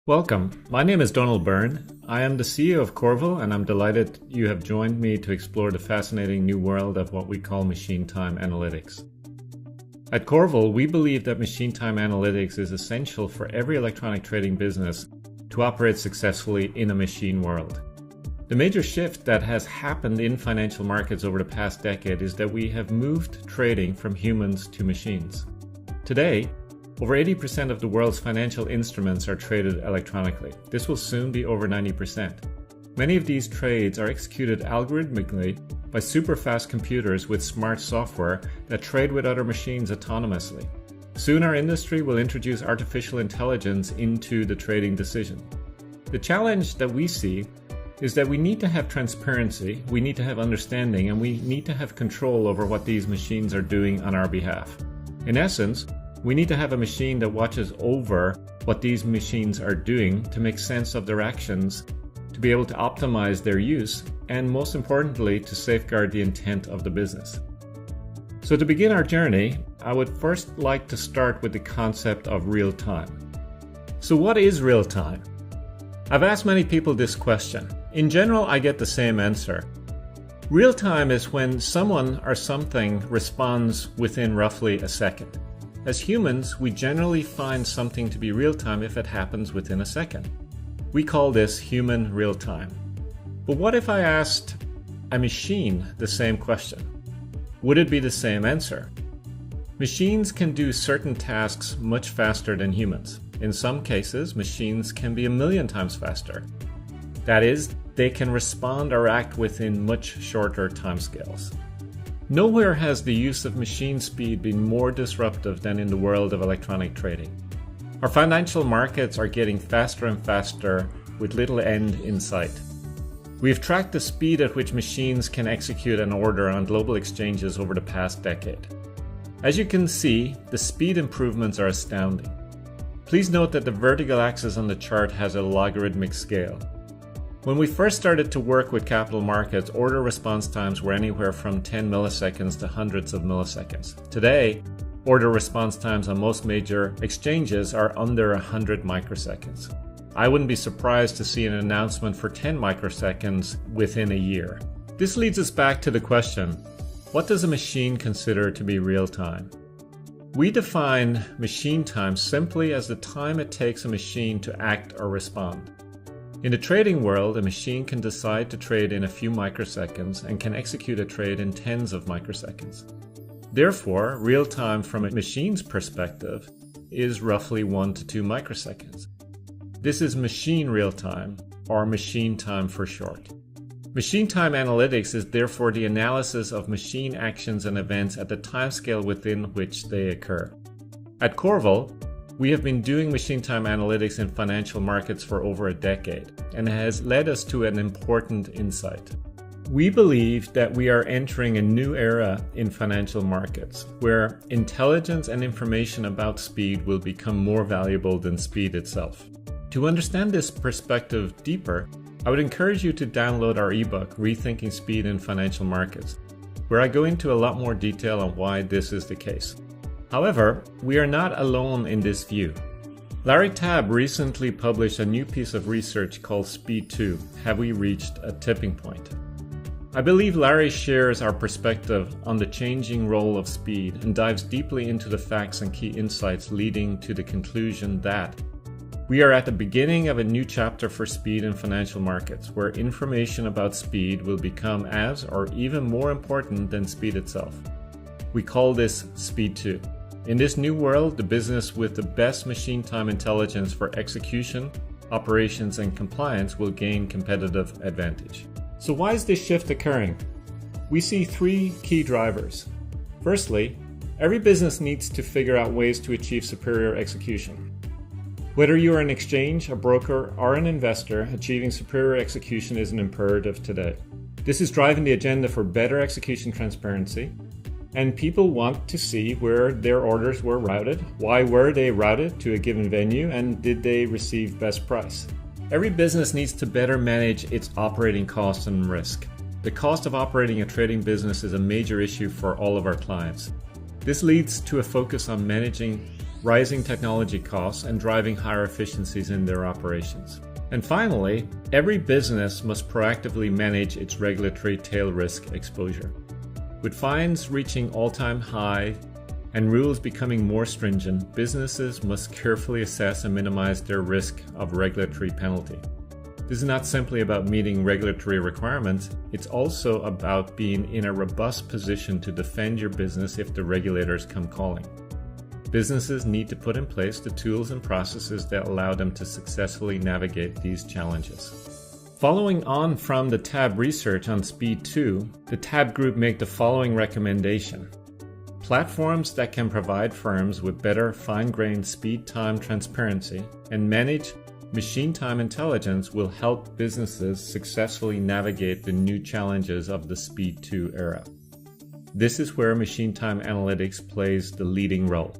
Welcome. My name is Donal Byrne. I am the CEO of Corvil, and I'm delighted you have joined me to explore the fascinating new world of what we call machine time analytics. At Corvil, we believe that machine time analytics is essential for every electronic trading business to operate successfully in a machine world. The major shift that has happened in financial markets over the past decade is that we have moved trading from humans to machines. Today, over 80% of the world's financial instruments are traded electronically. This will soon be over 90%. Many of these trades are executed algorithmically by super-fast computers with smart software that trade with other machines autonomously. Soon our industry will introduce artificial intelligence into the trading decision. The challenge that we see is that we need to have transparency, we need to have understanding, and we need to have control over what these machines are doing on our behalf. In essence, we need to have a machine that watches over what these machines are doing to make sense of their actions, to be able to optimize their use, and most importantly, to safeguard the intent of the business. So to begin our journey, I would first like to start with the concept of real time. So what is real time? I've asked many people this question. In general, I get the same answer. Real time is when someone or something responds within roughly a second. As humans, we generally find something to be real-time if it happens within a second. We call this human real-time. But what if I asked a machine the same question? Would it be the same answer? Machines can do certain tasks much faster than humans. In some cases, machines can be 1,000,000 times faster. That is, they can respond or act within much shorter timescales. Nowhere has the use of machine speed been more disruptive than in the world of electronic trading. Our financial markets are getting faster and faster with little end in sight. We have tracked the speed at which machines can execute an order on global exchanges over the past decade. As you can see, the speed improvements are astounding. Please note that the vertical axis on the chart has a logarithmic scale. When we first started to work with capital markets, order response times were anywhere from 10 milliseconds to hundreds of milliseconds. Today, order response times on most major exchanges are under 100 microseconds. I wouldn't be surprised to see an announcement for 10 microseconds within a year. This leads us back to the question, what does a machine consider to be real time? We define machine time simply as the time it takes a machine to act or respond. In the trading world, a machine can decide to trade in a few microseconds and can execute a trade in tens of microseconds. Therefore, real time from a machine's perspective is roughly 1 to 2 microseconds. This is machine real time, or machine time for short. Machine time analytics is therefore the analysis of machine actions and events at the timescale within which they occur. At Corvil, we have been doing machine time analytics in financial markets for over a decade, and it has led us to an important insight. We believe that we are entering a new era in financial markets, where intelligence and information about speed will become more valuable than speed itself. To understand this perspective deeper, I would encourage you to download our ebook, Rethinking Speed in Financial Markets, where I go into a lot more detail on why this is the case. However, we are not alone in this view. Larry Tabb recently published a new piece of research called Speed 2, Have We Reached a Tipping Point? I believe Larry shares our perspective on the changing role of speed and dives deeply into the facts and key insights leading to the conclusion that we are at the beginning of a new chapter for speed in financial markets, where information about speed will become as or even more important than speed itself. We call this Speed 2. In this new world, the business with the best machine time intelligence for execution, operations, and compliance will gain competitive advantage. So why is this shift occurring? We see 3 key drivers. Firstly, every business needs to figure out ways to achieve superior execution. Whether you are an exchange, a broker, or an investor, achieving superior execution is an imperative today. This is driving the agenda for better execution transparency, and people want to see where their orders were routed, why were they routed to a given venue, and did they receive best price. Every business needs to better manage its operating costs and risk. The cost of operating a trading business is a major issue for all of our clients. This leads to a focus on managing rising technology costs, and driving higher efficiencies in their operations. And finally, every business must proactively manage its regulatory tail risk exposure. With fines reaching all-time high and rules becoming more stringent, businesses must carefully assess and minimize their risk of regulatory penalty. This is not simply about meeting regulatory requirements, it's also about being in a robust position to defend your business if the regulators come calling. Businesses need to put in place the tools and processes that allow them to successfully navigate these challenges. Following on from the TAB research on Speed 2, the TAB group make the following recommendation. Platforms that can provide firms with better fine-grained speed time transparency and manage machine time intelligence will help businesses successfully navigate the new challenges of the Speed 2 era. This is where machine time analytics plays the leading role.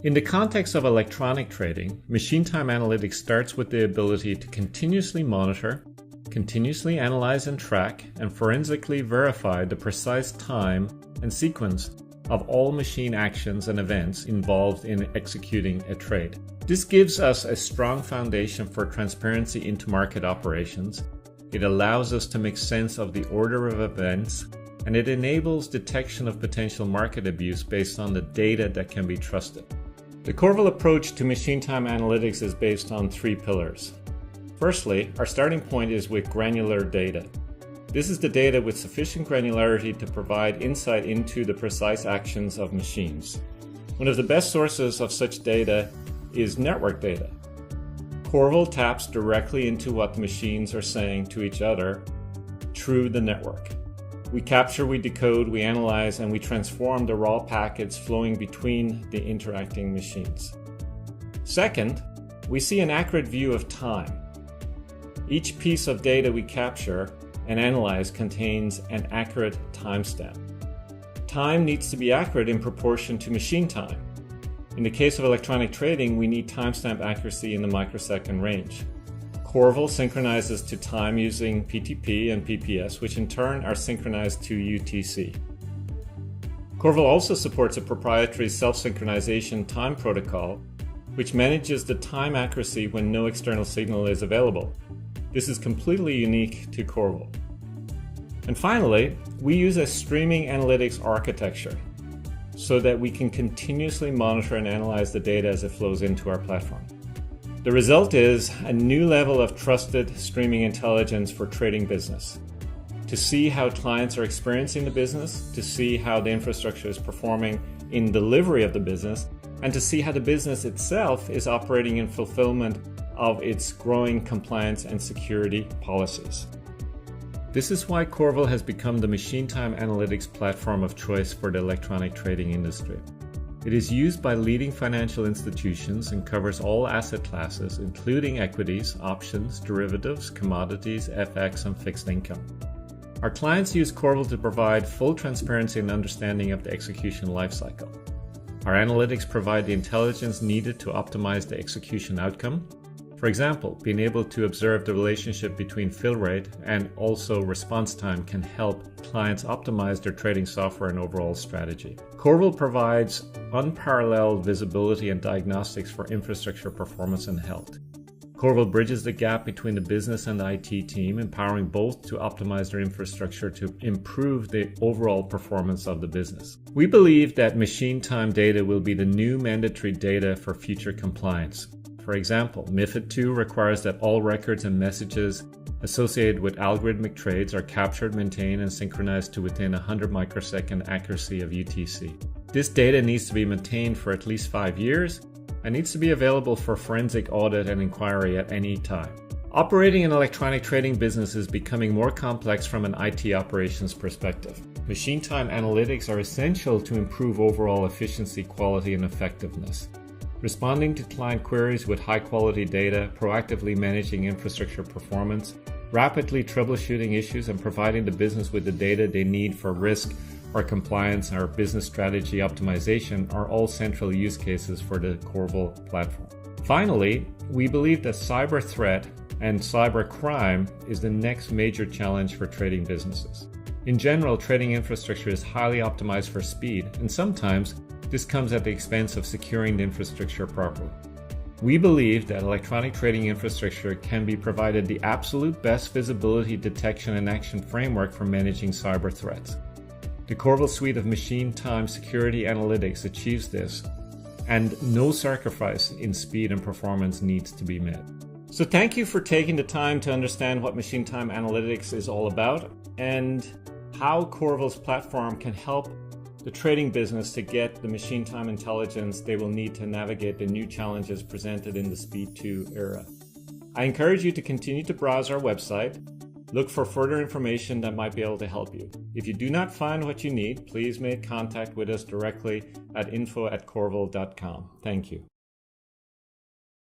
In the context of electronic trading, machine time analytics starts with the ability to continuously monitor, continuously analyze and track, and forensically verify the precise time and sequence of all machine actions and events involved in executing a trade. This gives us a strong foundation for transparency into market operations. It allows us to make sense of the order of events, and it enables detection of potential market abuse based on the data that can be trusted. The Corvil approach to machine time analytics is based on 3 pillars. Firstly, our starting point is with granular data. This is the data with sufficient granularity to provide insight into the precise actions of machines. One of the best sources of such data is network data. Corvil taps directly into what the machines are saying to each other through the network. We capture, we decode, we analyze, and we transform the raw packets flowing between the interacting machines. Second, we see an accurate view of time. Each piece of data we capture and analyze contains an accurate timestamp. Time needs to be accurate in proportion to machine time. In the case of electronic trading, we need timestamp accuracy in the microsecond range. Corvil synchronizes to time using PTP and PPS, which in turn are synchronized to UTC. Corvil also supports a proprietary self-synchronization time protocol, which manages the time accuracy when no external signal is available. This is completely unique to Corvil. And finally, we use a streaming analytics architecture so that we can continuously monitor and analyze the data as it flows into our platform. The result is a new level of trusted streaming intelligence for trading business. To see how clients are experiencing the business, to see how the infrastructure is performing in delivery of the business, and to see how the business itself is operating in fulfillment of its growing compliance and security policies. This is why Corvil has become the machine time analytics platform of choice for the electronic trading industry. It is used by leading financial institutions and covers all asset classes, including equities, options, derivatives, commodities, FX, and fixed income. Our clients use Corvil to provide full transparency and understanding of the execution lifecycle. Our analytics provide the intelligence needed to optimize the execution outcome. For example, being able to observe the relationship between fill rate and also response time can help clients optimize their trading software and overall strategy. Corvil provides unparalleled visibility and diagnostics for infrastructure performance and health. Corvil bridges the gap between the business and the IT team, empowering both to optimize their infrastructure to improve the overall performance of the business. We believe that machine time data will be the new mandatory data for future compliance. For example, MiFID II requires that all records and messages associated with algorithmic trades are captured, maintained, and synchronized to within 100 microsecond accuracy of UTC. This data needs to be maintained for at least 5 years and needs to be available for forensic audit and inquiry at any time. Operating an electronic trading business is becoming more complex from an IT operations perspective. Machine time analytics are essential to improve overall efficiency, quality, and effectiveness. Responding to client queries with high-quality data, proactively managing infrastructure performance, rapidly troubleshooting issues, and providing the business with the data they need for risk or compliance or business strategy optimization are all central use cases for the Corvil platform. Finally, we believe that cyber threat and cyber crime is the next major challenge for trading businesses. In general, trading infrastructure is highly optimized for speed, and sometimes this comes at the expense of securing the infrastructure properly. We believe that electronic trading infrastructure can be provided the absolute best visibility, detection, and action framework for managing cyber threats. The Corvil suite of machine time security analytics achieves this, and no sacrifice in speed and performance needs to be made. So thank you for taking the time to understand what machine time analytics is all about and how Corvil's platform can help the trading business to get the machine time intelligence they will need to navigate the new challenges presented in the Speed 2 era. I encourage you to continue to browse our website. Look for further information that might be able to help you. If you do not find what you need, please make contact with us directly at info@corvil.com. Thank you.